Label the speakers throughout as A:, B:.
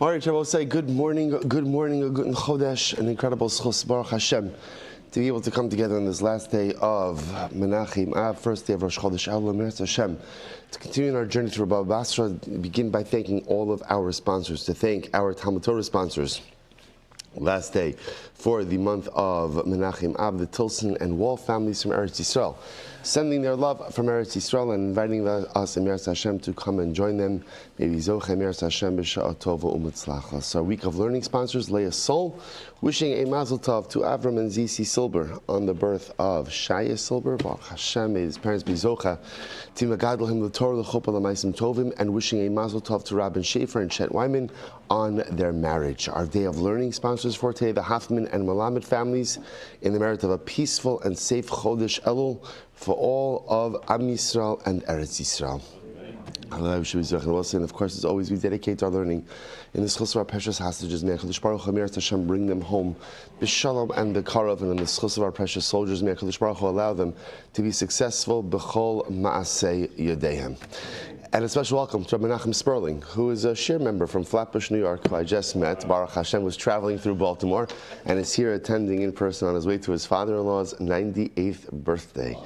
A: All right, I will say good morning, a good chodesh, an incredible schos, Baruch Hashem, to be able to come together on this last day of Menachem Av, first day of Rosh Chodesh Elul, Meretz Hashem, to continue our journey through Basra. Begin by thanking all of our sponsors, to thank our Talmud Torah sponsors. Last day for the month of Menachem Av, the Tilson and Wall families from Eretz Yisrael, sending their love from Eretz Yisrael and inviting us in Meretz Hashem to come and join them. Maybe Zoche Meretz Hashem b'sha'a tova u'mutzlacha. So our week of learning sponsors, Leah Sol, wishing a mazel tov to Avram and Zisi Silber on the birth of Shaya Silber. Baruch Hashem, may his parents be Zocha. Timagadol him l'torah l'chuppah l'maisim tovim, and wishing a mazel tov to Rabbi Schaefer and Chet Wyman on their marriage. Our day of learning sponsors for today, the Hoffman and Malamed families, in the merit of a peaceful and safe Chodesh Elul for all of Am Yisrael and Eretz Yisrael. And of course, as always, we dedicate our learning in the schus of our precious hostages. May HaKadosh Baruch Hu, Meretz Hashem, bring them home b'shalom and b'karav, and in the schus of our precious soldiers, may HaKadosh Baruch Hu allow them to be successful b'chol ma'asei yadehem. And a special welcome to Rabbi Menachem Sperling, who is a share member from Flatbush, New York, who I just met. Baruch Hashem was traveling through Baltimore and is here attending in person on his way to his father-in-law's 98th birthday.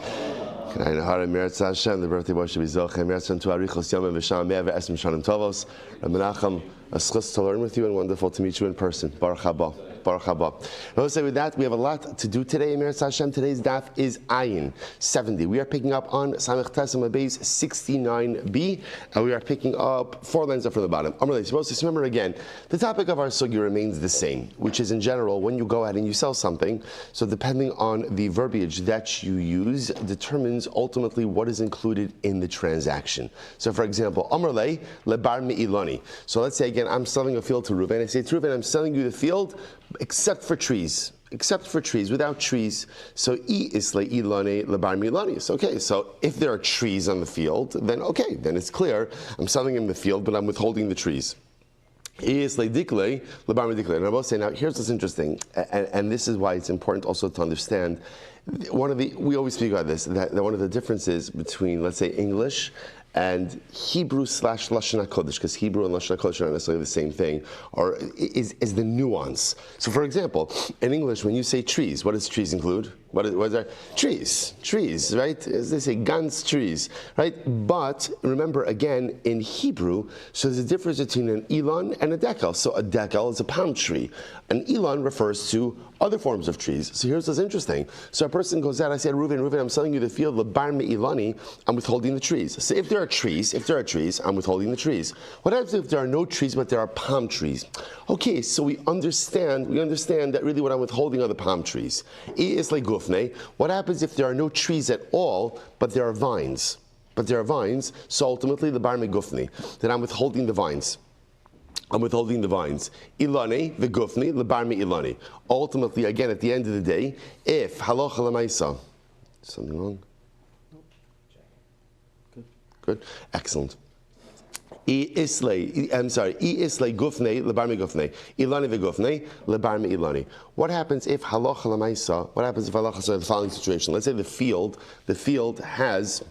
A: The birthday boy should be Zoche. Meretz to Arichos Yom V'Sham Me'av Esrim Shanim Tovos. Rabbi Menachem, a schus to learn with you and wonderful to meet you in person. Baruch haba. Baruch haba. I will say with that, we have a lot to do today in Meretz Hashem. Today's daf is Ayin 70. We are picking up on Samech Tesam Abayz 69b, and we are picking up 4 lines up from the bottom. Remember again, the topic of our sugi remains the same, which is in general when you go ahead and you sell something. So depending on the verbiage that you use, determines ultimately what is included in the transaction. So for example, Amrlei lebar me'ilani. So let's say again, I'm selling a field to Reuven. I say to Reuven, I'm selling you the field except for trees. Except for trees, without trees. So I isle ilane lebar milani. So okay, so if there are trees on the field, then okay, then it's clear. I'm selling him the field, but I'm withholding the trees. And I will say now, here's what's interesting, and this is why it's important also to understand. We always speak about this, that one of the differences between, let's say, English and Hebrew / Lashon HaKodesh, because Hebrew and Lashon HaKodesh are not necessarily the same thing, or is the nuance. So for example, in English, when you say trees, what does trees include? What is that? Trees, right? As they say, ganz trees, right? But remember, again, in Hebrew, so there's a difference between an ilan and a dekel. So a dekel is a palm tree. An ilan refers to other forms of trees. So here's what's interesting. So a person goes out, I said, Reuven, I'm selling you the field, lebar me'ilani, I'm withholding the trees. So if there are trees, I'm withholding the trees. What happens if there are no trees, but there are palm trees? Okay, so we understand that really what I'm withholding are the palm trees. What happens if there are no trees at all, but there are vines? So ultimately, the bar megufni, that I'm withholding the vines. Ilane, the gufni, lebar me ilani. Ultimately, again, at the end of the day, if halacha lemaisa, something wrong? Good, excellent. Gufne, lebar me gufne. Ilani v'gufne, lebar me ilani. What happens if halacha lemaisa? What happens if halacha? So the following situation. Let's say the field has.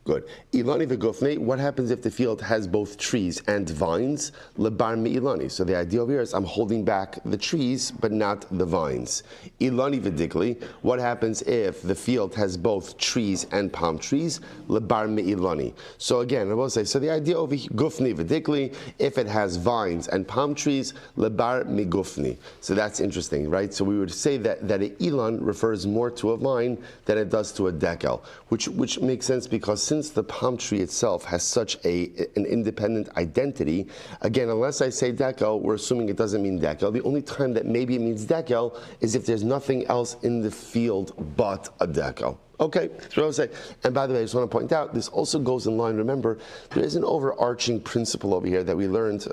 A: Good. Ilani v'gufne, what happens if the field has both trees and vines? Lebar me'ilani. So the idea over here is I'm holding back the trees, but not the vines. Ilani v'dikli, what happens if the field has both trees and palm trees? Lebar me'ilani. So again, I will say, so the idea over here, gufni v'dikli, if it has vines and palm trees, lebar me'gufni. So that's interesting, right? So we would say that an ilan refers more to a vine than it does to a dekel, which makes sense because since the palm tree itself has such an independent identity, again, unless I say dekel, we're assuming it doesn't mean dekel. The only time that maybe it means dekel is if there's nothing else in the field but a dekel. Okay, that's what I was saying. And by the way, I just want to point out, this also goes in line. Remember, there is an overarching principle over here that we learned,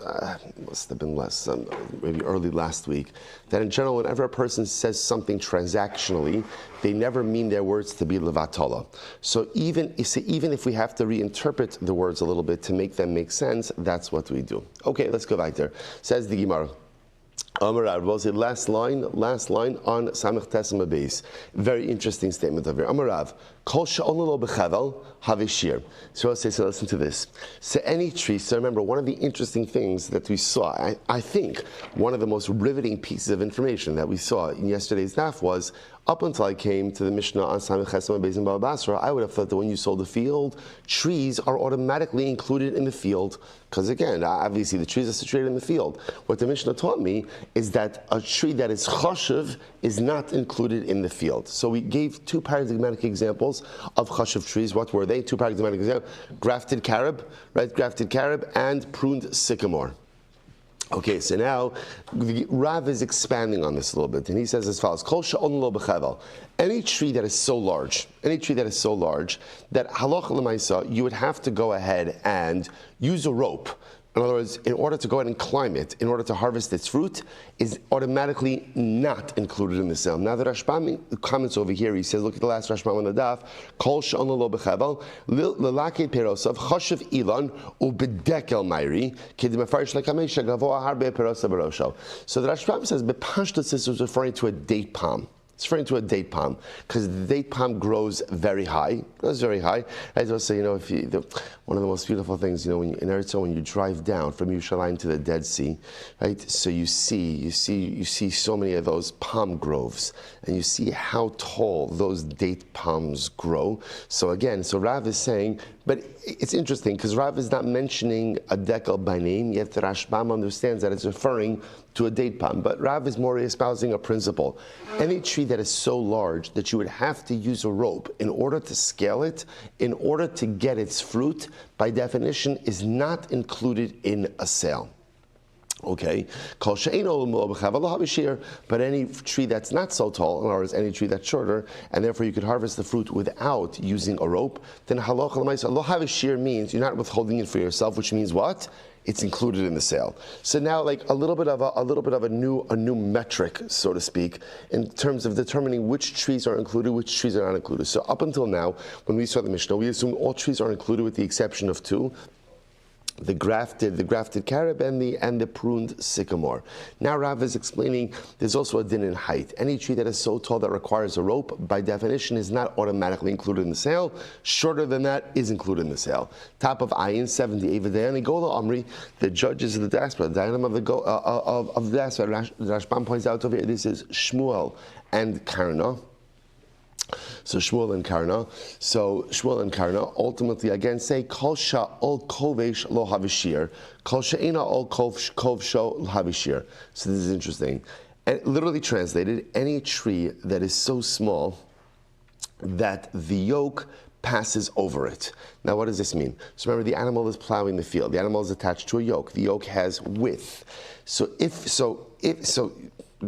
A: must have been maybe early last week, that in general, whenever a person says something transactionally, they never mean their words to be levatala. So even if we have to reinterpret the words a little bit to make them make sense, that's what we do. Okay, let's go back there. Says the Gemara. Amar Rav, the last line on Samech Tesima base. Very interesting statement over here. Amar Rav, Kol she'olin lo b'chevel havishir. So I'll say, so listen to this. So any tree, so remember, one of the interesting things that we saw, I think, one of the most riveting pieces of information that we saw in yesterday's daf was, up until I came to the Mishnah on Samech Tesima base in Bava Basra, I would have thought that when you sold the field, trees are automatically included in the field. Because again, obviously the trees are situated in the field. What the Mishnah taught me is that a tree that is chashuv is not included in the field. So we gave two paradigmatic examples of chashuv trees. What were they? Two paradigmatic examples: grafted carob, right? Grafted carob and pruned sycamore. Okay, so now Rav is expanding on this a little bit, and he says as follows: Kol she'olin lo b'chevel. Any tree that is so large that halacha l'maisa, you would have to go ahead and use a rope. In other words, in order to go ahead and climb it, in order to harvest its fruit, is automatically not included in the sale. Now the Rashbam comments over here, he says, look at the last Rashbam on the daf, Kol she'olin lo b'chevel, l'lakei perosav, chashav ilan, u'bedekel mayri, k'dimefarish l'kamei shegavoa harbe perosav barosho. So the Rashbam says, Bepashtus, this is referring to a date palm. It's referring to a date palm because the date palm grows very high. Grows very high. I also say, if one of the most beautiful things, in Eretz Yisrael, when you drive down from Yerushalayim to the Dead Sea, right? So you see so many of those palm groves, and you see how tall those date palms grow. So again, Rav is saying, but it's interesting because Rav is not mentioning a dekel by name, yet the Rashbam understands that it's referring to a date palm. But Rav is more espousing a principle. Any tree that is so large that you would have to use a rope in order to scale it, in order to get its fruit, by definition is not included in a sale. Okay, but any tree that's not so tall, in other words, any tree that's shorter, and therefore you could harvest the fruit without using a rope, then halacha l'maisa lo havishir means you're not withholding it for yourself, which means what? It's included in the sale. So now, like a little bit of a new metric, so to speak, in terms of determining which trees are included, which trees are not included. So up until now, when we saw the Mishnah, we assumed all trees are included with the exception of two: the grafted carob and the pruned sycamore. Now Rav is explaining there's also a din in height. Any tree that is so tall that requires a rope, by definition, is not automatically included in the sale. Shorter than that is included in the sale. Top of Ayin 70, Evadayani Gola Amri, the judges of the diaspora, the dynam of the diaspora. Rashbam points out over here, this is Shmuel and Karna. So Shmuel and Karna ultimately again say Kol sha'ol kovesh lo havishir, Kol she'ena ol kovsho lo havishir. So this is interesting. And literally translated, any tree that is so small that the yoke passes over it. Now what does this mean? So remember, the animal is plowing the field. The animal is attached to a yoke. The yoke has width. So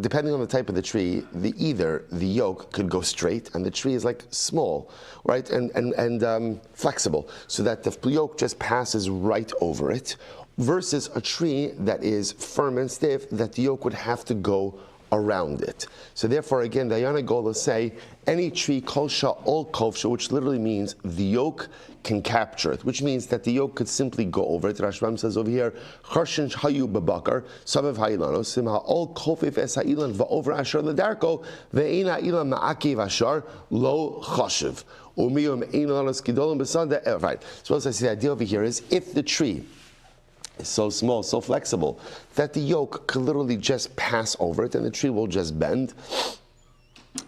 A: depending on the type of the tree, either the yoke could go straight, and the tree is like small, right, and flexible, so that the yoke just passes right over it, versus a tree that is firm and stiff, that the yoke would have to go around it. So therefore, again, the Yana Gola say any tree kol sha'ol kovsha, which literally means the yoke can capture it, which means that the yoke could simply go over it. Rashbam says over here, charshin hayu bebakar savev hailano simha ol kofif es hailan va'over asher ledarko ve'ina ilan ma'akiv ashar lo chashiv umiyum einalos kidolim besanda. Right. So as I say, the idea over here is if the tree is so small, so flexible, that the yoke could literally just pass over it and the tree will just bend.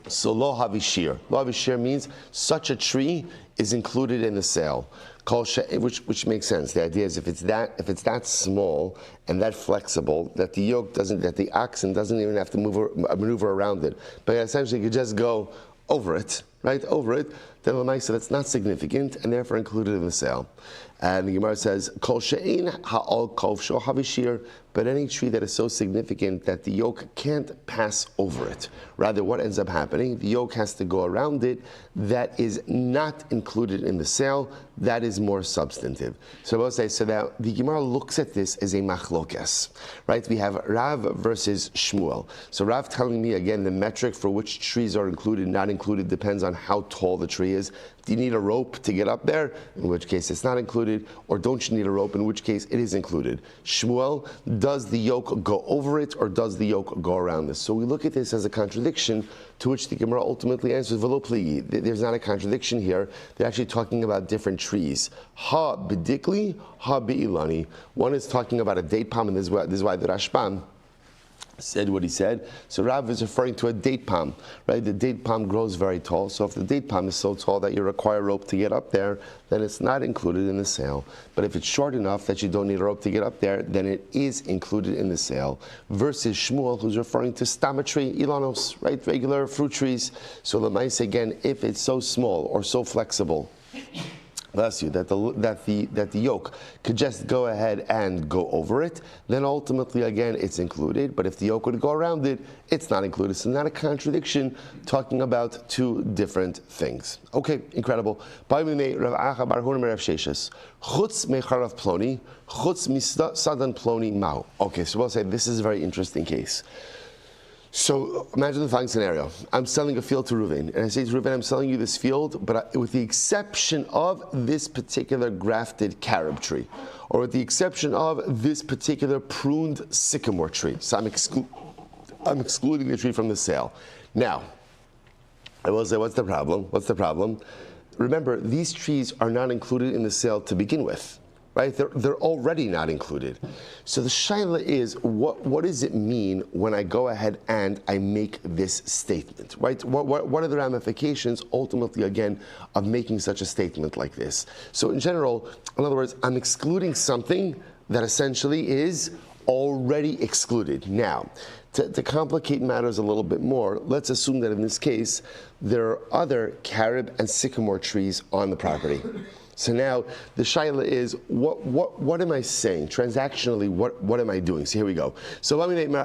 A: So lo havishir. Lo havishir means such a tree is included in the sale. Which makes sense. The idea is if it's that small and that flexible, that the yoke that the oxen doesn't even have to maneuver around it, but essentially you could just go over it, right? Over it, then l'maisa that's not significant and therefore included in the sale. And the Gemara says, Kol she'ein ha'ol kovsho havishir, but any tree that is so significant that the yoke can't pass over it. Rather, what ends up happening? The yoke has to go around it. That is not included in the sale. That is more substantive. So we'll say, so now the Gemara looks at this as a machlokes, right? We have Rav versus Shmuel. So Rav telling me again the metric for which trees are included, not included, depends on on how tall the tree is. Do you need a rope to get up there? In which case it's not included. Or don't you need a rope? In which case it is included. Shmuel, does the yoke go over it or does the yoke go around this? So we look at this as a contradiction, to which the Gemara ultimately answers, V'lo pligi. There's not a contradiction here. They're actually talking about different trees. Ha b'dikli, ha b'ilani. One is talking about a date palm, and this is why the Rashbam said what he said. So Rav is referring to a date palm, right? The date palm grows very tall. So if the date palm is so tall that you require a rope to get up there, then it's not included in the sale. But if it's short enough that you don't need a rope to get up there, then it is included in the sale. Versus Shmuel, who's referring to stama tree, ilanos, right? Regular fruit trees. So Lamais, again, if it's so small or so flexible, bless you, that the yoke could just go ahead and go over it, then ultimately again it's included. But if the yoke would go around it, it's not included. So not a contradiction, talking about two different things. Okay, incredible. Okay, so we'll say this is a very interesting case. So imagine the following scenario. I'm selling a field to Reuven, and I say to Reuven, I'm selling you this field, but with the exception of this particular grafted carob tree, or with the exception of this particular pruned sycamore tree. So I'm excluding the tree from the sale. Now, I will say, what's the problem? What's the problem? Remember, these trees are not included in the sale to begin with. Right? They're already not included. So the shaila is, what does it mean when I go ahead and I make this statement? Right? What are the ramifications, ultimately, again, of making such a statement like this? So in general, in other words, I'm excluding something that essentially is already excluded. Now, to complicate matters a little bit more, let's assume that in this case, there are other carob and sycamore trees on the property. So now the shaila is, what am I saying transactionally? What am I doing? So here we go. So let me make So I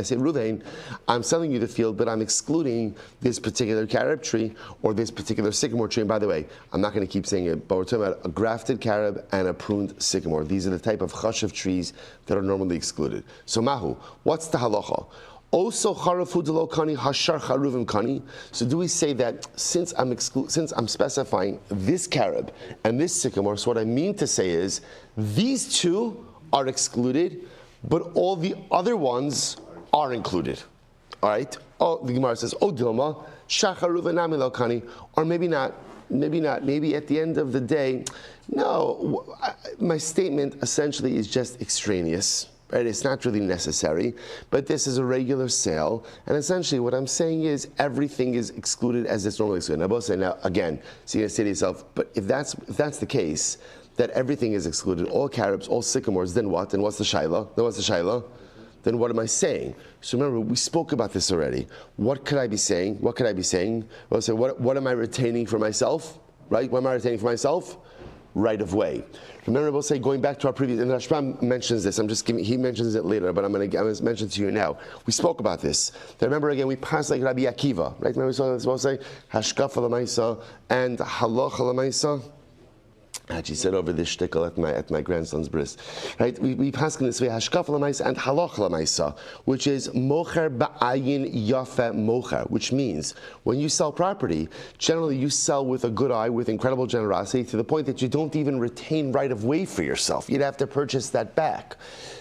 A: say, Reuven, I'm selling you the field, but I'm excluding this particular carob tree or this particular sycamore tree. And by the way, I'm not going to keep saying it, but we're talking about a grafted carob and a pruned sycamore. These are the type of chashav trees that are normally excluded. So mahu, what's the halacha? Also, hashar charuvim kani. So, do we say that since I'm specifying this carob and this sycamore, so what I mean to say is these two are excluded, but all the other ones are included. All right. Oh, the Gemara says, "Oh, Dilma, shacharuva nami kani," or maybe not. Maybe not. Maybe at the end of the day, no. My statement essentially is just extraneous. Right? It's not really necessary, but this is a regular sale, and essentially what I'm saying is everything is excluded as it's normally excluded. Now again, so you're going to say to yourself, but if that's the case, that everything is excluded, all carobs, all sycamores, then what? Then what's the shaila? Then what am I saying? So remember, we spoke about this already. What could I be saying? Well, so what am I retaining for myself? Right? What am I retaining for myself? Right of way. Remember, we'll say, going back to our previous, and Rashbam mentions this, he mentions it later, but I'm going to mention it to you now. We spoke about this. Remember again, we passed like Rabbi Akiva, right? Remember, we saw this, we'll say, Hashkafa l'maisa and Halacha l'maisa. She said over this shtickle at my grandson's bris, right? We pass in this way, hashkaf l'maisa and halach l'maisa, which is mocher ba'ayin yafe mocher, which means when you sell property, generally you sell with a good eye, with incredible generosity, to the point that you don't even retain right of way for yourself. You'd have to purchase that back.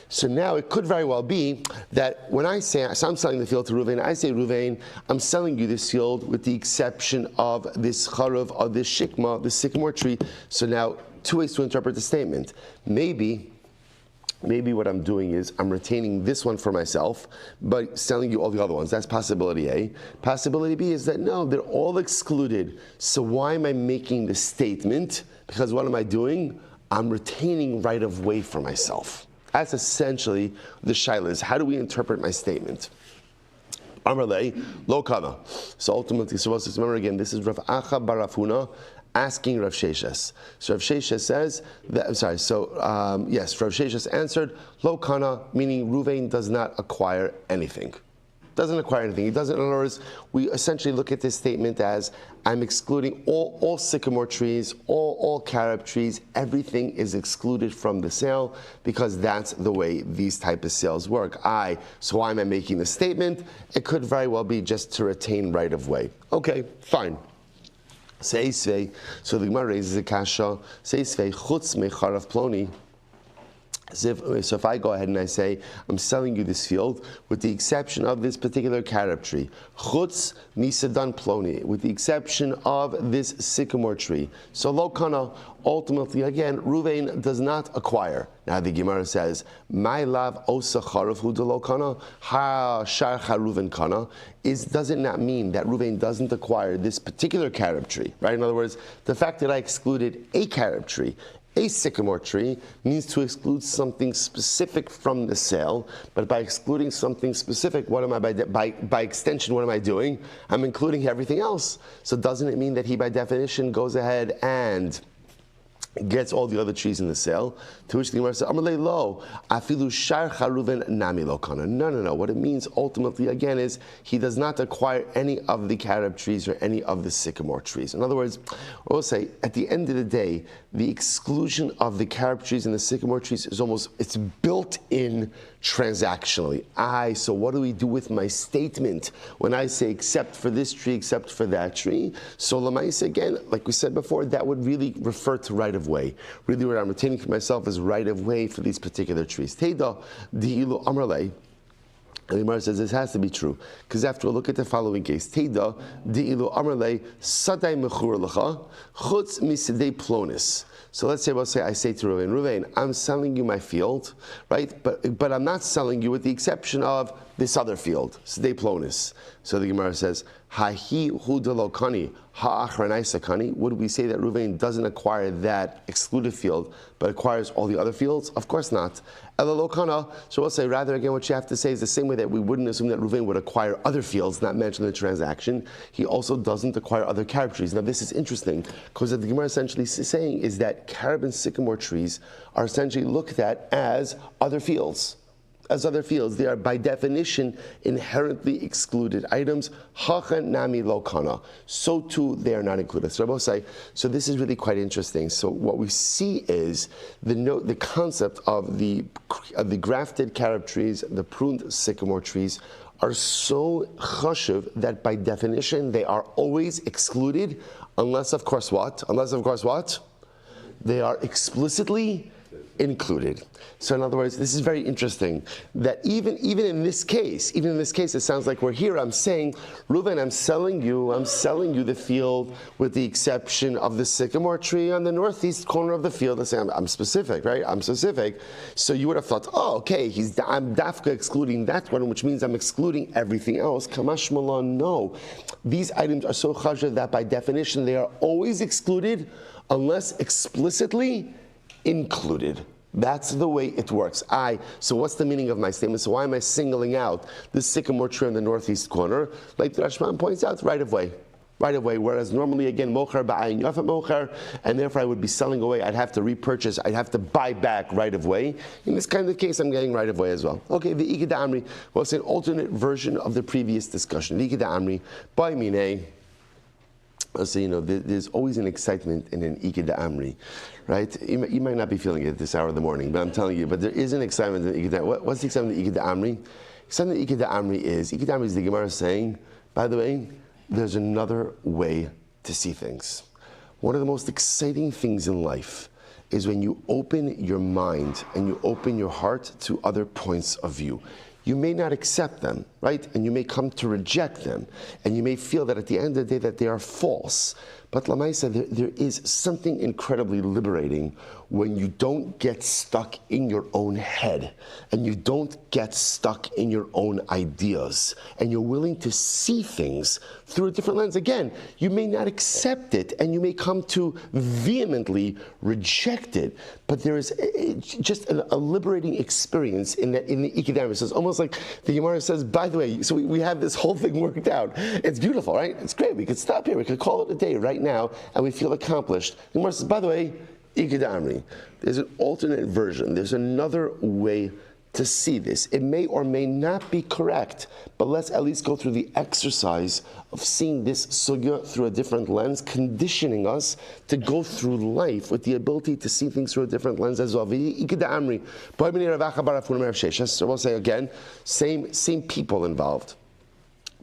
A: So now it could very well be that when I say, so I'm selling the field to Reuven, I say, Reuven, I'm selling you this field with the exception of this charuv, of this shikma, this sycamore tree. So now, two ways to interpret the statement. Maybe what I'm doing is I'm retaining this one for myself, but selling you all the other ones. That's possibility A. Possibility B is that no, they're all excluded. So why am I making the statement? Because what am I doing? I'm retaining right of way for myself. That's essentially the shaila is, how do we interpret my statement? Amarle, lo kana. So ultimately, remember again, this is Rav Acha bar Rav Huna asking Rav Sheshes. So Rav Sheshes says, Rav Sheshes answered, lo kana, meaning Reuven does not acquire anything. Doesn't acquire anything. He doesn't. In other words, we essentially look at this statement as I'm excluding all sycamore trees, all carob trees. Everything is excluded from the sale because that's the way these type of sales work. So why am I making the statement? It could very well be just to retain right of way. Okay, fine. Say svei. So the Gemara raises a kasha. Say svei chutz mecharav ploni. So if I go ahead and I say, I'm selling you this field with the exception of this particular carob tree, chutz misadan ploni, with the exception of this sycamore tree. So lo kana, ultimately again, Ruvain does not acquire. Now the Gemara says, my lav osa charav hu de lo kana, ha shar Ruvain kana, does it not mean that Ruvain doesn't acquire this particular carob tree, right? In other words, the fact that I excluded a carob tree, a sycamore tree, means to exclude something specific from the sale, but by excluding something specific, what am I by extension, what am I doing? I'm including everything else. So doesn't it mean that he by definition goes ahead and gets all the other trees in the sale? To which the Gemara says, Amalei lo, afilu shar charuven nami lo kana. No. What it means ultimately again is he does not acquire any of the carob trees or any of the sycamore trees. In other words, we'll say at the end of the day, the exclusion of the carob trees and the sycamore trees is it's built in transactionally. So what do we do with my statement when I say except for this tree, except for that tree? So lamaisa again, like we said before, that would really refer to right of way. Really what I'm retaining for myself is right of way for these particular trees. Teida di'ilu amrlei. And the Gemara says this has to be true because after all, look at the following case. Teida di'ilu amrlei sadai mechur lecha chutz misidei plonis. So let's say I say to Ruvain, I'm selling you my field, right? But I'm not selling you with the exception of this other field, Sidei Plonis. So the Gemara says, Hahi hu de lo kani, ha'achranaisa kani. Would we say that Ruvain doesn't acquire that excluded field, but acquires all the other fields? Of course not. Ela lo kana. So we'll say, rather again, what you have to say is the same way that we wouldn't assume that Ruvain would acquire other fields not mentioned in the transaction. He also doesn't acquire other carob trees. Now this is interesting because what the Gemara essentially is saying is that carob and sycamore trees are essentially looked at as other fields. As other fields, they are by definition inherently excluded items. Hachan nami lo kana. So too, they are not included. So this is really quite interesting. So what we see is the concept of the grafted carob trees, the pruned sycamore trees, are so chashuv that by definition they are always excluded, unless of course what? They are explicitly included. So in other words, this is very interesting that even in this case, it sounds like we're here. I'm saying, Reuven, I'm selling you the field with the exception of the sycamore tree on the northeast corner of the field. I say, I'm specific, right? I'm specific. So you would have thought, oh, okay, I'm dafka excluding that one, which means I'm excluding everything else. Kamash Malon, no. These items are so chashuv that by definition they are always excluded unless explicitly included. That's the way it works. So what's the meaning of my statement? So why am I singling out the sycamore tree in the northeast corner? Like the Rashman points out, right of way. Whereas normally, again, mocher ba'ayin yafet mocher, and therefore I would be selling away. I'd have to repurchase. I'd have to buy back right of way. In this kind of case, I'm getting right of way as well. Okay, the ikeda amri. Well, it's an alternate version of the previous discussion. The ikeda amri by minei. So, there's always an excitement in an ikeda amri, right? You might not be feeling it at this hour of the morning, but I'm telling you, but there is an excitement in ikeda. What's the excitement in ikeda amri? Excitement in ikeda amri is the Gemara saying, by the way, there's another way to see things. One of the most exciting things in life is when you open your mind and you open your heart to other points of view. You may not accept them, right? And you may come to reject them. And you may feel that at the end of the day that they are false. But Lamaisa, there is something incredibly liberating when you don't get stuck in your own head and you don't get stuck in your own ideas and you're willing to see things through a different lens. Again, you may not accept it and you may come to vehemently reject it, but there is just a liberating experience in the ikeda. So it's almost like the Gemara says, by the way, so we have this whole thing worked out. It's beautiful, right? It's great. We could stop here. We could call it a day right now and we feel accomplished. The Gemara says, by the way, ikeda amri. There's an alternate version. There's another way to see this. It may or may not be correct, but let's at least go through the exercise of seeing this sugya through a different lens, conditioning us to go through life with the ability to see things through a different lens as well. So we'll say again, same people involved.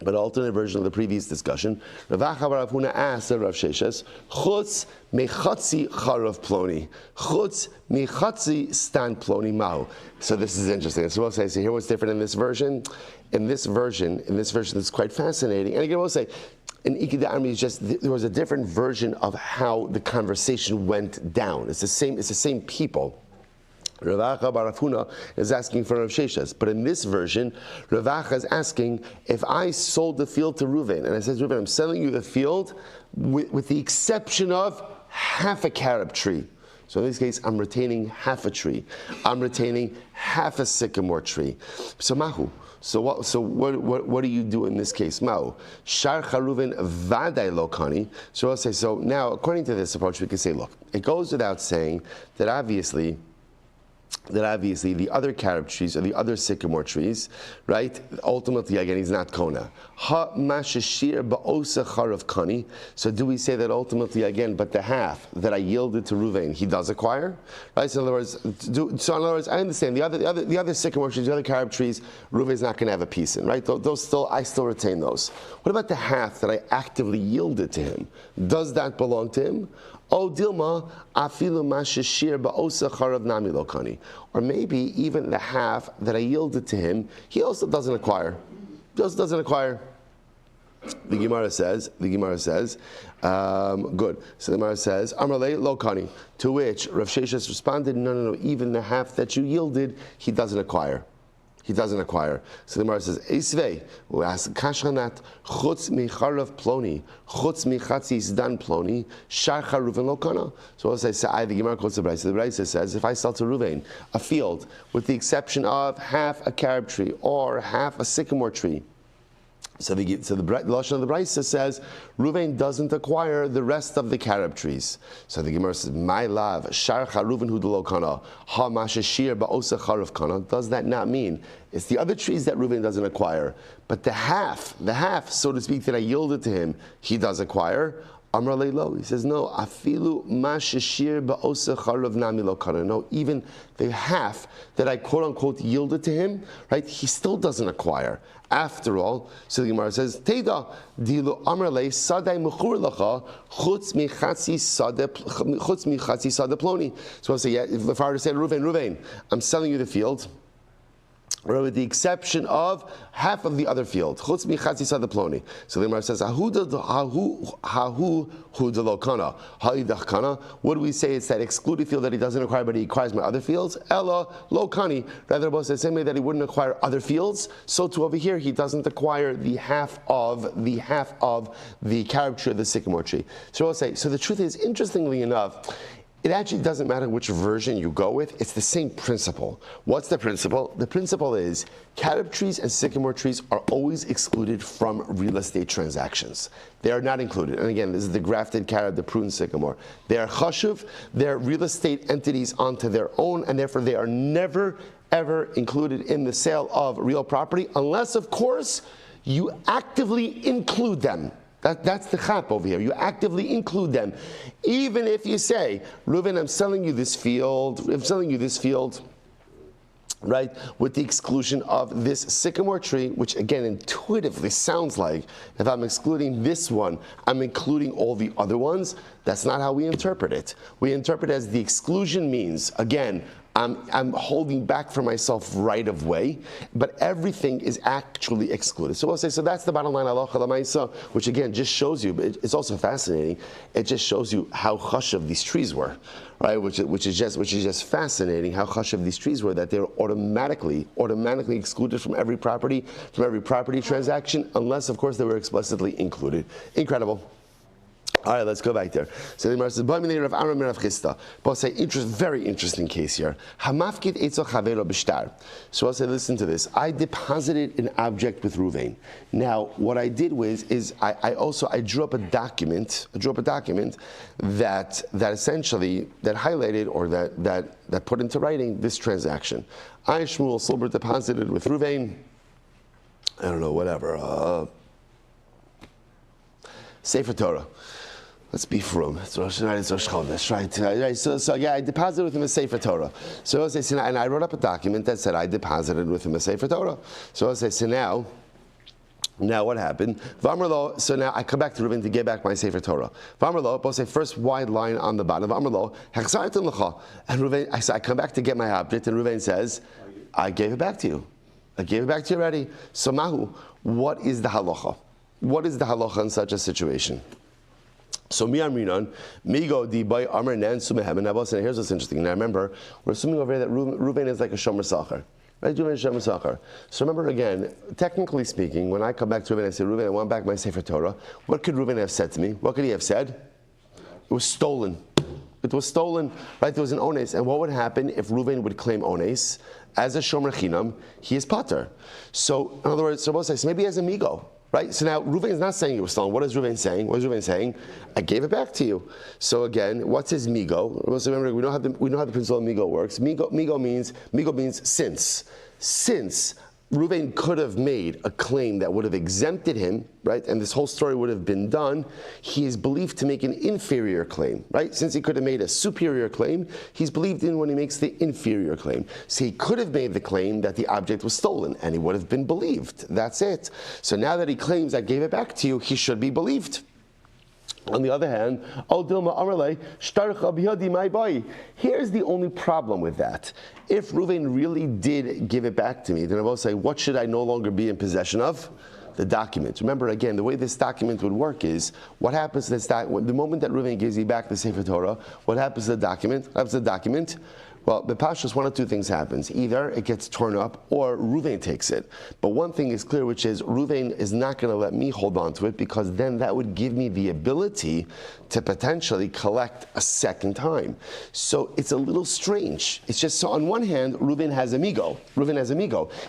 A: But alternate version of the previous discussion, Rav Acha bar Rav Huna asked Rav Sheshes, Chutz mechatzi charav ploni, Chutz mechatzi stan ploni mahu. So this is interesting. So we'll say, so here what's different in this version. In this version, it's quite fascinating. And again, we'll say, in Ikeda Amri, there was a different version of how the conversation went down. It's the same people. Rav Acha bar Rav Huna is asking for Rav Sheshes, but in this version, Rav Acha is asking, if I sold the field to Reuven, and I said, Reuven, I'm selling you the field with the exception of half a carob tree. So in this case, I'm retaining half a tree. I'm retaining half a sycamore tree. So mahu. So what do you do in this case? Mahu. Shar Reuven vaday lokani. So I'll say, so now according to this approach, we can say, look, it goes without saying that obviously the other carob trees or the other sycamore trees, right? Ultimately, again, he's not kona. Ha mashashir ba'osa charav kani. So do we say that ultimately, again, but the half that I yielded to Reuven, he does acquire, right? So in other words, I understand the other sycamore trees, the other carob trees, Reuven's not going to have a piece in, right? I still retain those. What about the half that I actively yielded to him? Does that belong to him? Oh, Dilma, afilu mashashir ba'osa charav nami lokani. Or maybe even the half that I yielded to him, he also doesn't acquire. The Gemara says, good. So the Gemara says, Amrale lokani. To which Rav Sheshes responded, no, even the half that you yielded, he doesn't acquire. So the Gemara says, Eisvei, we'll ask Kashanat, Chutz micharav ploni, Chutz michatzi zdan ploni, Shar Reuven lokana. So we'll say, the Gemara quotes the Brisa. The Brisa says, if I sell to Reuven a field with the exception of half a carob tree or half a sycamore tree, So the Lashon of the Brisa says, Reuven doesn't acquire the rest of the carob trees. So the Gemara says, My love, Sharcha Reuven Hudalo Kana, Ha Mashashir Ba'osa Charav Kana. Does that not mean it's the other trees that Reuven doesn't acquire, but the half, so to speak, that I yielded to him, he does acquire? Amar Leilo, he says, no, afilu mashashir ba'osa charav nami lo kana. No, even the half that I quote unquote yielded to him, right, he still doesn't acquire. After all, so the Gemara says, Teda dilu amar le sadai mechur lacha chutz michatzi sada ploni. So I'll say, yeah, if I were to say, Reuven, I'm selling you the field, with the exception of half of the other field. Chutz michatzi sada ploni. So the Gemara says, Hahu hudalo kana, ha'idach kana. What do we say? It's that excluded field that he doesn't acquire, but he acquires my other fields. Ella lo kani. Rather, both the same way that he wouldn't acquire other fields, so too over here he doesn't acquire the half of the carob tree or the sycamore tree. So I'll say. So the truth is, interestingly enough, it actually doesn't matter which version you go with. It's the same principle. What's the principle? The principle is carob trees and sycamore trees are always excluded from real estate transactions. They are not included. And again, this is the grafted carob, the prune sycamore. They are chashuv. They're real estate entities onto their own, and therefore they are never, ever included in the sale of real property, unless, of course, you actively include them. That's the chap over here. You actively include them. Even if you say, Reuven, I'm selling you this field, right, with the exclusion of this sycamore tree, which again intuitively sounds like if I'm excluding this one, I'm including all the other ones. That's not how we interpret it. We interpret it as the exclusion means, again, I'm holding back for myself right of way, but everything is actually excluded. So we'll say, so that's the bottom line, halacha l'maisa, which again just shows you, but it's also fascinating. It just shows you how chashuv these trees were, right? Which is just fascinating how chashuv these trees were, that they were automatically excluded from every property transaction, unless of course they were explicitly included. Incredible. All right, let's go back there. So the Gemara says, Rav Amram Rav Chisda. But I'll say, very interesting case here. Hamafkid etzo chavero b'shtar. So I'll say, listen to this. I deposited an object with Ruvain. Now, what I did is I drew up a document. That essentially that highlighted or that put into writing this transaction. I, Shmuel Silber, deposited with Ruvain. I don't know, whatever. Sefer Torah. Let's be from. It's Rosh Hashanah, it's Rosh Chodesh, right? So yeah, I deposited with him a Sefer Torah. So I say, and I wrote up a document that said I deposited with him a Sefer Torah. So I say, so now what happened? So now I come back to Reuven to get back my Sefer Torah. V'amar lo, say first wide line on the bottom. V'amar lo, hechzartem lecha. And Reuven, I come back to get my object, and Reuven says, I gave it back to you. I gave it back to you already. So mahu, what is the halacha? What is the halacha in such a situation? So mi'amrinan, migo di by amar nan sumehem. And here's what's interesting. Now remember, we're assuming over here that Reuven is like a shomer sachar. Right? Reuven is shomer sachar. So remember again, technically speaking, when I come back to Reuven and say, Reuven, I want back my Sefer Torah, what could Reuven have said to me? What could he have said? It was stolen. It was stolen, right? There was an ones. And what would happen if Reuven would claim ones? As a shomer chinam, he is pater. So, in other words, so maybe he has a migo. Right? So now Reuven is not saying it was stolen. What is Reuven saying? What is Reuven saying? I gave it back to you. So again, what's his migo? So remember, we know how the principle of migo works. Migo means since. Since Reuven could have made a claim that would have exempted him, right, and this whole story would have been done, he is believed to make an inferior claim, right? Since he could have made a superior claim, he's believed in when he makes the inferior claim. So he could have made the claim that the object was stolen, and he would have been believed. That's it. So now that he claims, I gave it back to you, he should be believed. On the other hand, here's the only problem with that. If Reuven really did give it back to me, then I will say, what should I no longer be in possession of? The document. Remember, again, the way this document would work is, what happens to this document? The moment that Reuven gives you back the Sefer Torah, what happens to the document? What happens to the document? Well, the Pashas, one of two things happens. Either it gets torn up, or Reuven takes it. But one thing is clear, which is Reuven is not going to let me hold on to it, because then that would give me the ability to potentially collect a second time. So it's a little strange. It's just, so on one hand, Reuven has a migo.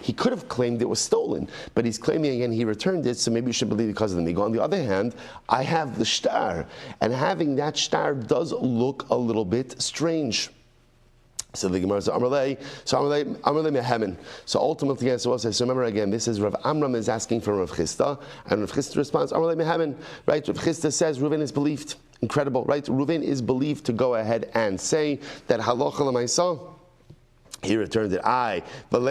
A: He could have claimed it was stolen, but he's claiming again he returned it, so maybe you should believe because of the migo. On the other hand, I have the shtar, and having that shtar does look a little bit strange. So the Gemara says, Amarle mehemen. So ultimately, so remember again, this is Rav Amram is asking for Rav Chisda, and Rav Chisda responds, Amarle mehemen. Right? Rav Chisda says Reuven is believed. Incredible, right? Reuven is believed to go ahead and say that halacha l'maisa. He returned it. But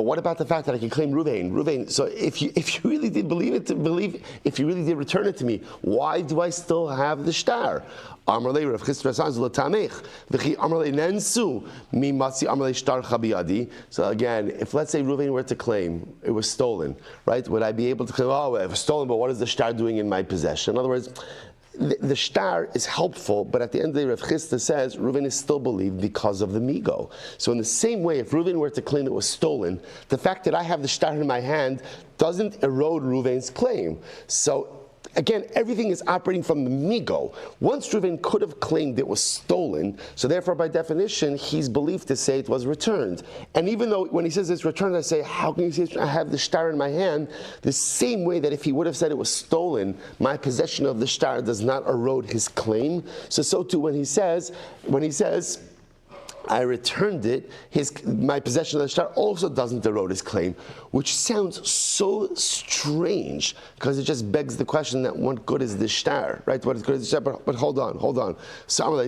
A: what about the fact that I can claim Reuven? So if you really did if you really did return it to me, why do I still have the shtar? So again, if let's say Reuven were to claim it was stolen, right? Would I be able to claim, it was stolen, but what is the shtar doing in my possession? In other words, the shtar is helpful, but at the end of the day, Rav Chisda says Reuven is still believed because of the migo. So in the same way, if Reuven were to claim it was stolen, the fact that I have the shtar in my hand doesn't erode Reuven's claim. So again, everything is operating from the migo. Once Reuven could have claimed it was stolen, so therefore by definition, he's believed to say it was returned. And even though when he says it's returned, I say, how can you say I have the shtar in my hand? The same way that if he would have said it was stolen, my possession of the shtar does not erode his claim. So too when he says, I returned it, my possession of the shtar also doesn't erode his claim, which sounds so strange, because it just begs the question that what good is the shtar, right? What is good is the shtar? But hold on. So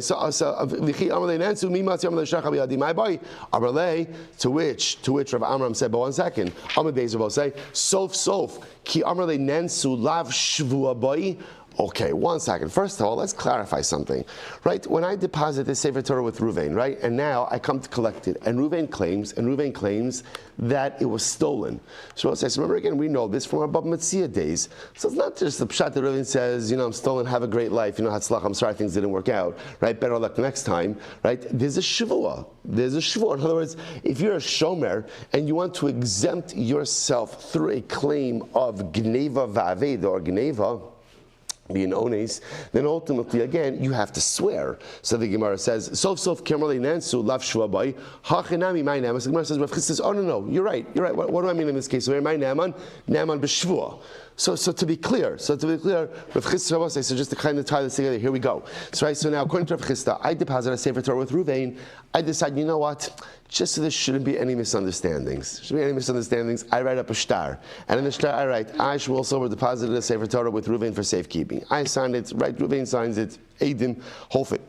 A: to which Rav Amram said, but 1 second, Amar Bezer will say, sof, ki Amalei nansu lav shvua boi. Okay, 1 second. First of all, let's clarify something, right? When I deposit the Sefer Torah with Reuven, right, and now I come to collect it, and Reuven claims that it was stolen. So remember again, we know this from our Bava Metzia days. So it's not just the pshat that Reuven says, I'm stolen, have a great life, Hatzlach, I'm sorry things didn't work out, right? Better luck next time, right? There's a shavua. In other words, if you're a shomer and you want to exempt yourself through a claim of gneva va'aveda or gneva, being ones, then ultimately again you have to swear. So the Gemara says, "Sof Kimberly Nansu Lav Shvabai Hachinami my Naman." So the Gemara says, Rav Chisda says, "Oh no, you're right. What do I mean in this case? So my Naman b'Shvua." So to be clear, Rav Chisda says, so just to kind of tie this together, here we go. So now according to Rav Chisda, I deposit a Sefer Torah with Ruvain. I decide, you know what? Just so there shouldn't be any misunderstandings. I write up a shtar. And in the shtar I write, I, Shmuel Silber, deposited a Sefer Torah with Ruvain for safekeeping. I signed it, right? Ruvain signs it, Eidim, whole thing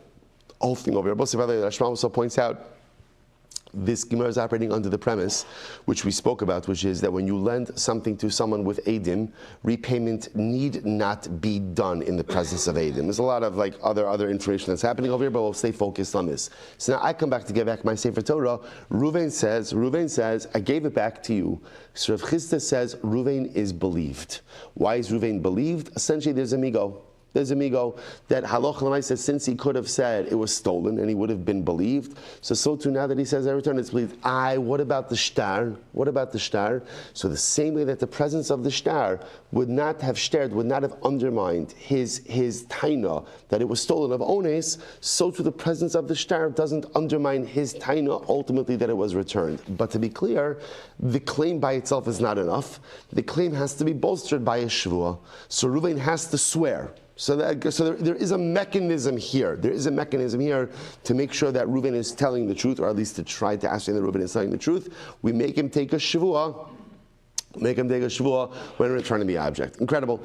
A: over here. Basra, Rabbi Shmuel also points out, this Gemara is operating under the premise, which we spoke about, which is that when you lend something to someone with Eidim, repayment need not be done in the presence of Eidim. There's a lot of other information that's happening over here, but we'll stay focused on this. So now I come back to get back my Sefer Torah. Ruvain says, I gave it back to you. So Rav Chisda says, Ruvain is believed. Why is Ruvain believed? Essentially, there's a migo. There's a migo that Halach L'mai says, since he could have said it was stolen and he would have been believed, so too now that he says I return, it's believed. What about the shtar? What about the shtar? So the same way that the presence of the shtar would not have undermined his taina that it was stolen of ones, so too the presence of the shtar doesn't undermine his taina ultimately that it was returned. But to be clear, the claim by itself is not enough. The claim has to be bolstered by a shvua. So Ruvain has to swear. So there is a mechanism here. There is a mechanism here to make sure that Reuven is telling the truth, or at least to try to ascertain that Reuven is telling the truth. We make him take a shavua. When returning the object. Incredible.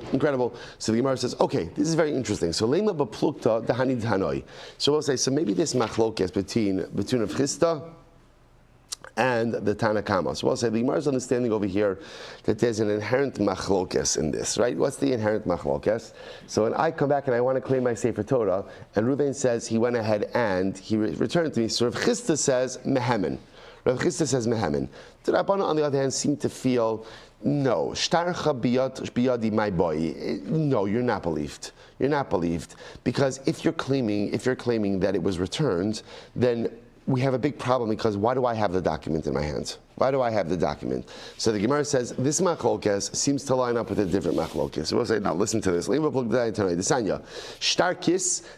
A: So the Gemara says, okay, this is very interesting. So lema b'plukta dahani dhanoi. So we'll say, so maybe this machlokes between Rav Chisda and the Tana Kama. So we'll say the Gemara is understanding over here that there's an inherent machlokes in this, right? What's the inherent machlokes? So when I come back and I want to claim my Sefer Torah, and Reuven says he went ahead and he returned it to me, so Rav Chisda says mehemen. The Rabbanan, on the other hand, seem to feel, no, shtarcha biyadi my boy. No, you're not believed. You're not believed because if you're claiming that it was returned, then we have a big problem because why do I have the document in my hands? Why do I have the document? So the Gemara says this machlokes seems to line up with a different machlokes. So we'll say, now listen to this. Shtarkis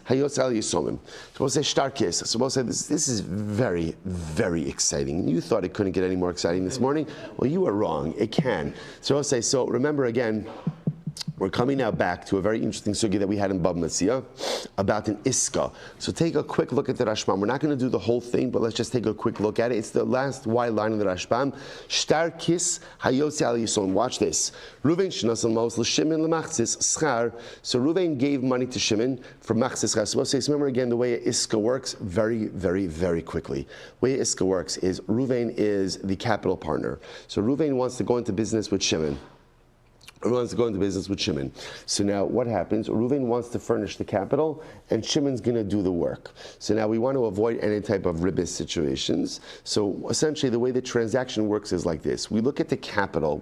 A: hayos al yisomim. So we'll say shtarkis. So we'll say this is very, very exciting. You thought it couldn't get any more exciting this morning? Well, you were wrong. It can. So we'll say, so remember again, we're coming now back to a very interesting sugya that we had in Bava Metzia about an iska. So take a quick look at the Rashbam. We're not going to do the whole thing, but let's just take a quick look at it. It's the last wide line of the Rashbam. Shtar kis hayotzi al yison. Watch this. Ruvain shnasal mos l'Shimon l'machzis schar. So Ruvain gave money to Shimon for machzis schar. So we'll say, remember again the way an iska works very, very, very quickly. The way iska works is Ruvain is the capital partner. So Ruvain wants to go into business with Shimon. Wants to go into business with Shimon. So now what happens? Reuven wants to furnish the capital and Shimon's going to do the work. So now we want to avoid any type of ribis situations. So essentially the way the transaction works is like this. We look at the capital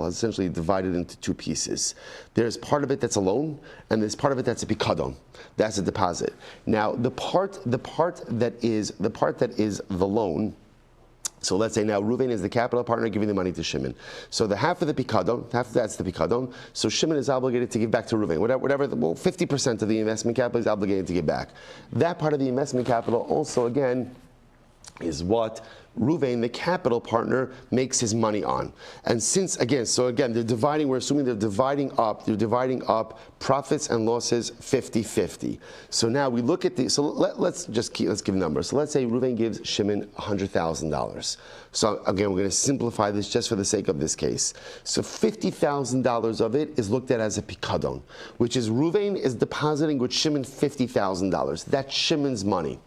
A: essentially divided into two pieces. There's part of it that's a loan and there's part of it that's a pikadon. That's a deposit. Now the part that is the loan. So let's say now Reuven is the capital partner giving the money to Shimon. So the half of the pikadon, half of that's the pikadon. So Shimon is obligated to give back to Reuven. Whatever 50% of the investment capital is obligated to give back. That part of the investment capital also again is what Reuven, the capital partner, makes his money on. And since we're assuming they're dividing up profits and losses 50-50. So now we look at let's give numbers. So let's say Reuven gives Shimon $100,000. So again, we're going to simplify this just for the sake of this case. So $50,000 of it is looked at as a pikadon, which is Reuven is depositing with Shimon $50,000. That's Shimon's money.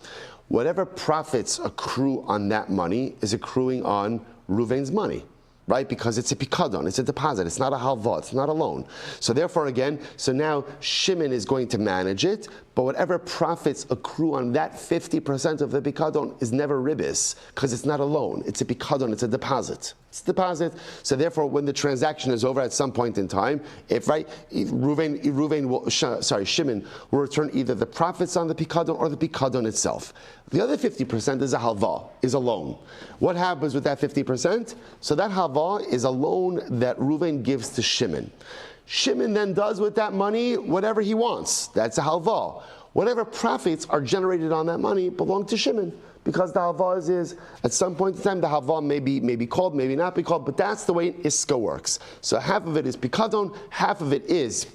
A: Whatever profits accrue on that money is accruing on Reuven's money, right? Because it's a pikadon, it's a deposit, it's not a halva, it's not a loan. So therefore now Shimon is going to manage it, but whatever profits accrue on that 50% of the pikadon is never ribis, because it's not a loan, it's a pikadon, it's a deposit. It's a deposit. So therefore, when the transaction is over at some point in time, Shimon will return either the profits on the pikadon or the pikadon itself. The other 50% is a halva, is a loan. What happens with that 50%? So that halva is a loan that Reuven gives to Shimon. Shimon then does with that money whatever he wants. That's a halva. Whatever profits are generated on that money belong to Shimon, because the halva is at some point in time, the halva may be called, maybe not be called, but that's the way Iska works. So half of it is pikadon, half of it is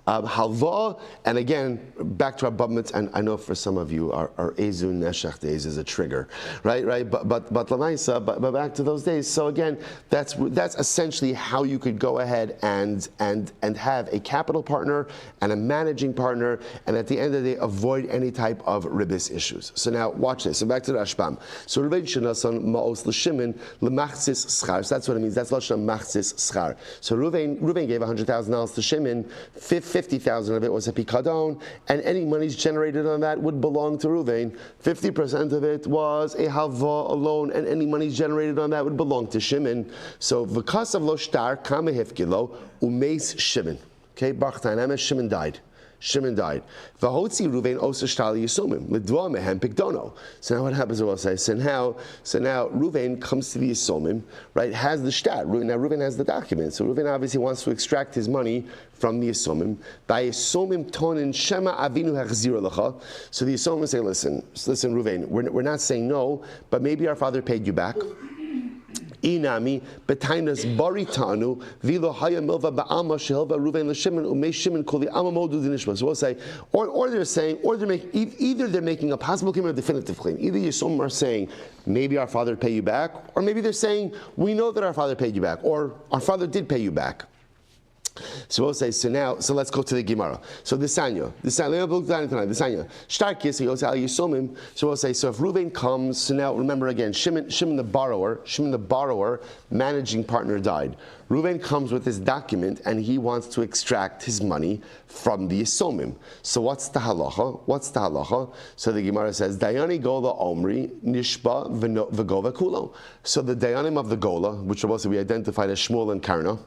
A: halva, and again, back to our bubmits, and I know for some of you, our Ezu Neshach days is a trigger, right? But Lamaisa, but back to those days. So again, that's essentially how you could go ahead and have a capital partner and a managing partner, and at the end of the day, avoid any type of ribis issues. So now, watch this. So back to the Rashbam. So Reuven shenasan ma'os l'shimon l'machzis schar. So that's what it means. That's lashon machzis schar. So Reuven gave $100,000 to Shimon. 50,000 of it was a pikadon, and any monies generated on that would belong to Reuven. 50% of it was a halva alone, and any monies generated on that would belong to Shimon. So v'kasav lo shtar kama hifkilo umeis Shimon. Okay, Baruch Ta'anam, Shimon died. V'hotzi Reuven osa shtali yisomim l'dva mehem pikdono. So now what happens? We'll say. So now Reuven comes to the yisomim, right? Has the shtar. Now Reuven has the document. So Reuven obviously wants to extract his money from the yisomim. By yisomim tonin shema avinu hachzira lecha. So the yisomim say, listen, Reuven, we're not saying no, but maybe our father paid you back. Inami betainas baritanu vilo haya milva ba'alma shehilva Reuven l'Shimon umei Shimon koli amamodu dinishma. So we'll say, or they're saying, either they're making a possible claim or a definitive claim. Either Yisomim are saying, maybe our father paid you back, or maybe they're saying, we know that our father paid you back, or our father did pay you back. So we'll say, so let's go to the Gemara. So the Sanya, Shtarkis, he goes al Yisomim. So we'll say, so if Reuven comes, so now remember again, Shimon the borrower, managing partner died. Reuven comes with his document and he wants to extract his money from the Yisomim. So what's the halacha? So the Gemara says, Dayani Gola Omri Nishba V'Gova Kulo. So the Dayanim of the Gola, which are also we identified as Shmuel and Karna,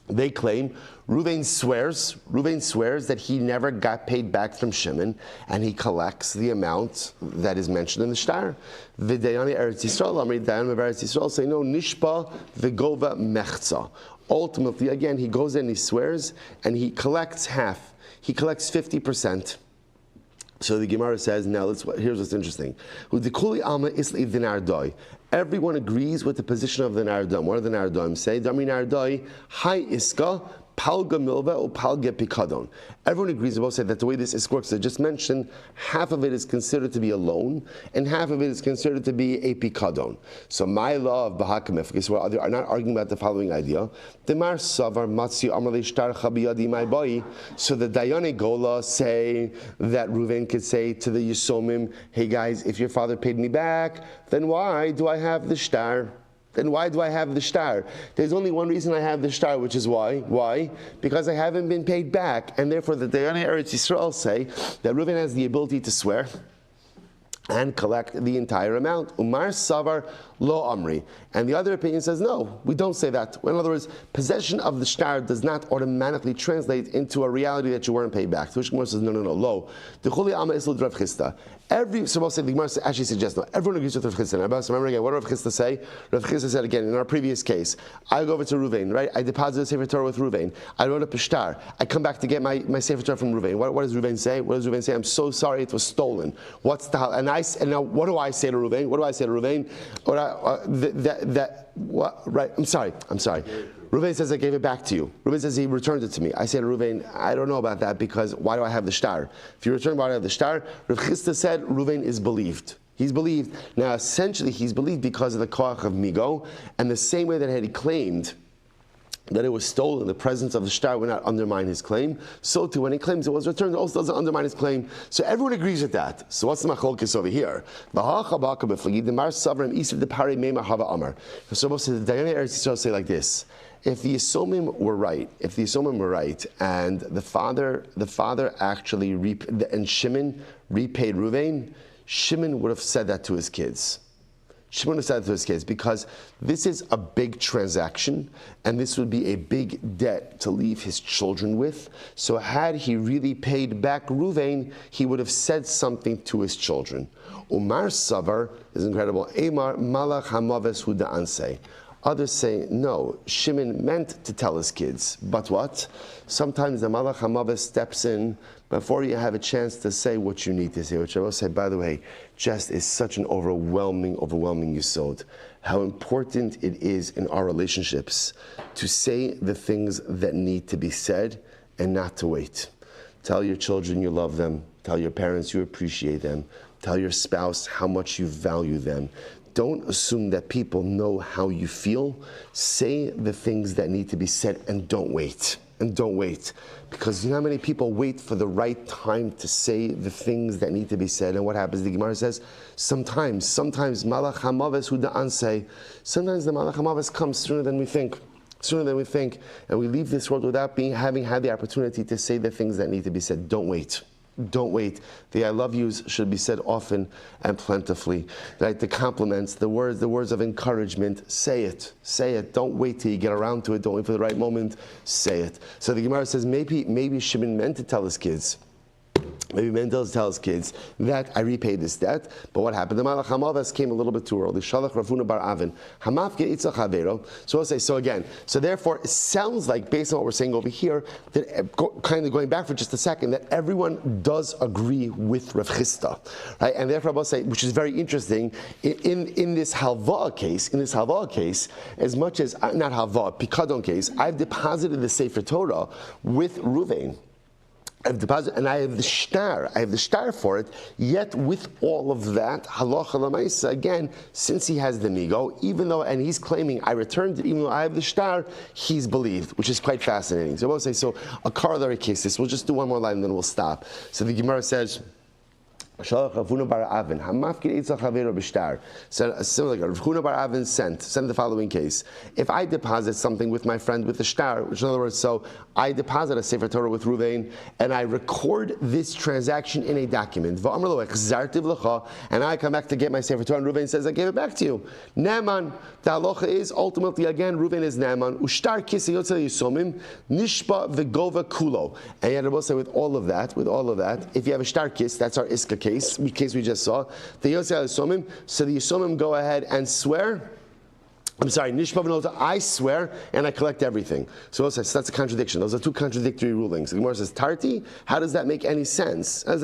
A: they claim Reuven swears that he never got paid back from Shimon, and he collects the amount that is mentioned in the shtar. The Dayani Eretz Yisrael, Dayanim of Eretz Yisrael say no, Nishba V'Gova Mechza. Ultimately, again, he goes in, he swears, and he collects half. He collects 50%. So the Gemara says, now here's what's interesting. Everyone agrees with the position of the Nardom. What do the Nardom say? Dami Nardoi, Hai Iska, Palga Milva, or Palga Pikadon. Everyone agrees, they both say that the way this works, I just mentioned, half of it is considered to be a loan, and half of it is considered to be a Pikadon. So my law of Bahakamif, so we are not arguing about the following idea. Demar Savar Matsi Amrali Shtar Chabiyadi My Boy. So the Dayane Gola say that Reuven could say to the Yisomim, hey guys, if your father paid me back, then why do I have the shtar? There's only one reason I have the shtar, which is why? Why? Because I haven't been paid back, and therefore the Dayani Eretz Yisrael say that Reuven has the ability to swear and collect the entire amount. Umar Savar Lo Amri. And the other opinion says, no, we don't say that. In other words, possession of the shtar does not automatically translate into a reality that you weren't paid back. The Gemara says, no, lo. The Chuli Amma Isl Rav Chisda. The Gemara actually suggests, no, everyone agrees with Rav Chisda. Remember again, what did Rav Chisda say? Rav Chisda said again, in our previous case, I go over to Reuven, right? I deposit a Sefer Torah with Reuven. I wrote up a shtar. I come back to get my Sefer Torah from Reuven. What does Reuven say? I'm so sorry it was stolen. What's the hal? And now what do I say to Reuven? I'm sorry. Reuven says I gave it back to you. Reuven says he returned it to me. I said to Reuven, I don't know about that because why do I have the shtar? If you return why do I have the shtar? Rav Chisda said Reuven is believed. He's believed. Now essentially he's believed because of the koach of migo, and the same way that he claimed that it was stolen, the presence of the shtar would not undermine his claim. So too, when he claims it was returned, it also doesn't undermine his claim. So everyone agrees with that. So what's the machlokes over here? So most of the Dayanim Eretz Yisrael say like this: if the Yisomim were right, and the father actually and Shimon repaid Reuven, Shimon would have said that to his kids. Because this is a big transaction, and this would be a big debt to leave his children with. So had he really paid back Reuven, he would have said something to his children. Umar Savar is incredible. Emar Malach Hamaves Huda Ansei. Others say, no, Shimon meant to tell his kids, but what? Sometimes the Malach HaMavet steps in before you have a chance to say what you need to say, which I will say, by the way, just is such an overwhelming yesod. How important it is in our relationships to say the things that need to be said and not to wait. Tell your children you love them. Tell your parents you appreciate them. Tell your spouse how much you value them. Don't assume that people know how you feel. Say the things that need to be said and don't wait. And don't wait. Because you know how many people wait for the right time to say the things that need to be said. And what happens? The Gemara says, sometimes Malach HaMavet hu da'ansei. Sometimes the Malach HaMavet comes sooner than we think. And we leave this world without having had the opportunity to say the things that need to be said. Don't wait. Don't wait. The I love yous should be said often and plentifully. Right? The compliments, the words of encouragement, say it. Don't wait till you get around to it. Don't wait for the right moment. Say it. So the Gemara says maybe Shimon meant to tell his kids. Maybe Mendel tells his kids that I repaid this debt, but what happened? The Malach HaMavet came a little bit too early. Shalach Ravuna bar Avin. Hamafke itzach havero. So I'll say, so therefore, it sounds like, based on what we're saying over here, that kind of going back for just a second, that everyone does agree with Rav Chisda, right? And therefore, I'll say, which is very interesting, in this halva case, as much as, not halva, pikadon case, I've deposited the Sefer Torah with Ruvain. I've deposited, and I have the shtar for it, yet with all of that, halacha l'maisa, again, since he has the migo, and he's claiming I returned it, even though I have the shtar, he's believed, which is quite fascinating. So I will say, a corollary case, we'll just do one more line and then we'll stop. So the Gemara says, so similar, Rav Huna bar Avin sent the following case. If I deposit something with my friend with the shtar, which in other words, so I deposit a Sefer Torah with Ruvain, and I record this transaction in a document, and I come back to get my Sefer Torah, and Ruvain says, I gave it back to you. Naaman, the halacha is, ultimately, again, Ruvain is Naaman, ushtar kisi yotzei yisomim, nishba v'gova kulo. And yet I will say, with all of that, if you have a shtar kiss, that's our iska case we just saw, the Yosei Yisomim, so the Yisomim go ahead and swear. I'm sorry, Nishma v'nota, I swear, and I collect everything. So that's a contradiction. Those are two contradictory rulings. The Gemara says, Tarti, how does that make any sense? To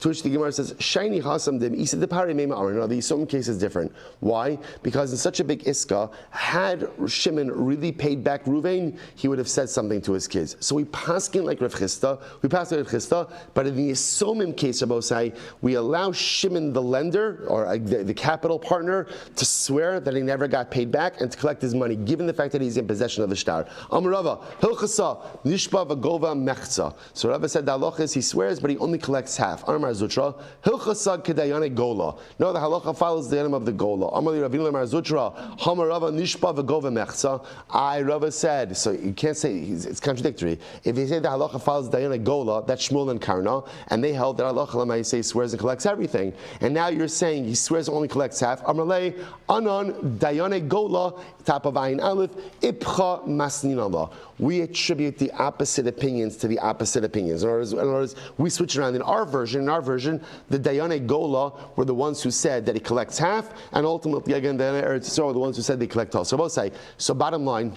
A: which the Gemara says, Shaini hasam dim, isa de pari meima arin. No, the Yisomim case is different. Why? Because in such a big iska, had Shimon really paid back Ruvain, he would have said something to his kids. So we paskin like Rav Chisda, but in the Yisomim case, Rabosai, we allow Shimon the lender, or the capital partner, to swear that he never got paid back and to collect his money, given the fact that he's in possession of the shtar. Amrava, Hilchasa, Nishba Vagova Mechza. So Rava said the halacha is he swears, but he only collects half. Amar Zutra, Hilchasa Kedayane Gola. No, the halacha follows the name of the Gola. Amar Ravina Mar Zutra, Hamarava Nishba Vagova Mechza. Rava said, so you can't say, it's contradictory. If you say the halacha follows Dayane Gola, that's Shmuel and Karna, and they held that halacha Lamai say swears and collects everything. And now you're saying he swears and only collects half. Amarle, Anon, Dayane Gola, top of Ayin Aleph, Ipcha Masninallah. We attribute the opposite opinions to the opposite opinions. In other words, we switch around. In our version, the Dayane Gola were the ones who said that he collects half, and ultimately, again, the Eretz Yisrael were the ones who said they collect all. So both say, so bottom line,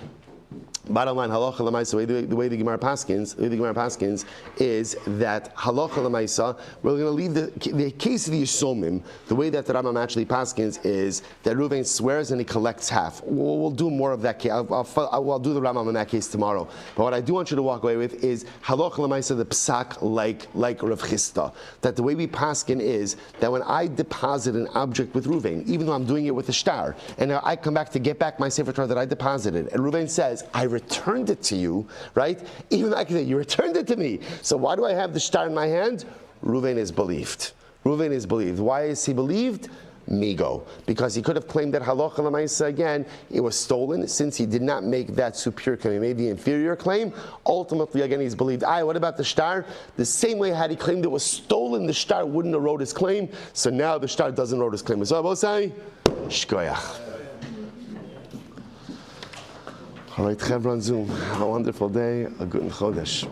A: halacha l'maisa, the way the Gemara paskins is that halacha l'maisa, we're going to leave the case of the Yisomim, the way that the Rambam actually paskins is that Reuven swears and he collects half. We'll do more of that case. I'll do the Rambam in that case tomorrow. But what I do want you to walk away with is halacha l'maisa, the psak like Rav Chisda, that the way we paskin is that when I deposit an object with Reuven, even though I'm doing it with a shtar, and now I come back to get back my Sefer Torah that I deposited, and Reuven says, I returned it to you, right? Even I can say, you returned it to me. So why do I have the shtar in my hand? Reuven is believed. Why is he believed? Migo. Because he could have claimed that halacha l'maisa again, it was stolen. Since he did not make that superior claim, he made the inferior claim. Ultimately, again, he's believed. What about the shtar? The same way had he claimed it was stolen, the shtar wouldn't have wrote his claim. So now the shtar doesn't wrote his claim. So I will say, shkoyach. All right, Chevron Zoom. Have a wonderful day. A good Chodesh.